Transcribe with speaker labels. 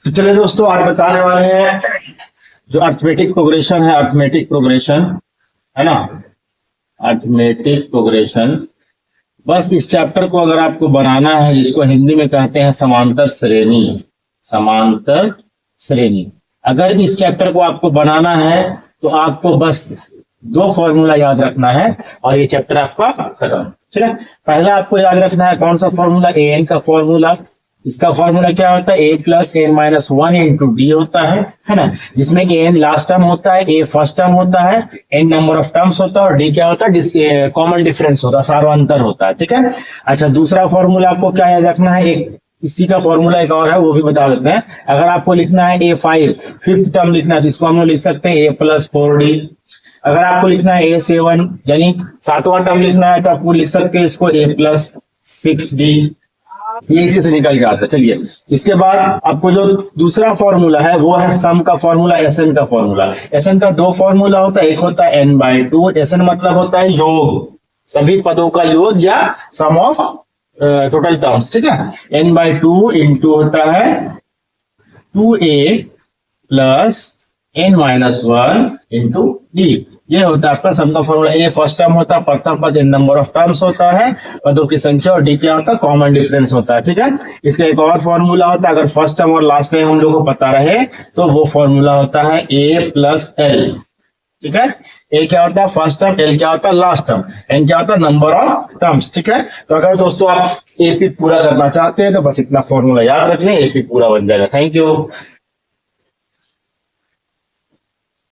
Speaker 1: तो चलिए दोस्तों, आज बताने वाले हैं जो अर्थमेटिक प्रोग्रेशन है, अर्थमेटिक प्रोग्रेशन है ना, अर्थमेटिक प्रोग्रेशन। बस इस चैप्टर को अगर आपको बनाना है, जिसको हिंदी में कहते हैं समांतर श्रेणी, समांतर श्रेणी, अगर इस चैप्टर को आपको बनाना है तो आपको बस दो फॉर्मूला याद रखना है और ये चैप्टर आपका खत्म। ठीक है, पहला आपको याद रखना है कौन सा फॉर्मूला, ए एन का फॉर्मूला। इसका फॉर्मूला क्या होता है, a plus N minus one into d होता है ना, जिसमें ए एन लास्ट टर्म होता है, ए फर्स्ट टर्म होता है, एन नंबर ऑफ टर्म्स होता है और डी क्या होता है, कॉमन डिफरेंस होता है, सार्वंतर होता है। ठीक है, अच्छा दूसरा फॉर्मूला आपको क्या याद रखना है, एक इसी का फॉर्मूला एक और है, वो भी बता देते हैं। अगर आपको लिखना है ए फाइव, फिफ्थ टर्म लिखना है तो इसको हम लोग लिख सकते हैं ए प्लस फोर डी। अगर आपको लिखना है ए सेवन यानी सातवां टर्म लिखना है तो आपको लिख सकते हैं इसको ए प्लस सिक्स डी। ये इसी से निकल के आता है। चलिए, इसके बाद आपको जो दूसरा फॉर्मूला है वो है सम का फॉर्मूला, एस एन का फॉर्मूला। एस एन का दो फॉर्मूला होता है, एक होता है N by two, S N मतलब होता है योग, सभी पदों का योग या सम ऑफ टोटल टर्म्स। ठीक है, एन बाई टू इंटू होता है two A plus N minus one into D. ये होता है आपका सम का फॉर्मूला। ए फर्स्ट टर्म होता है, प्रथम पद इन नंबर ऑफ टर्म्स होता है, पदों की संख्या, और डी क्या होता है, कॉमन डिफरेंस होता है। ठीक है, इसका एक और फॉर्मूला होता है, अगर फर्स्ट टर्म और लास्ट टाइम हम लोग को पता रहे तो वो फॉर्मूला होता है ए प्लस एल। ठीक है, ए क्या होता है फर्स्ट टर्म, एल क्या होता है लास्ट टर्म, एन क्या होता है नंबर ऑफ टर्म्स। ठीक है, तो अगर दोस्तों आप एपी पूरा करना चाहते हैं तो बस इतना फॉर्मूला याद रख लें, एपी पूरा बन जाएगा। Thank you.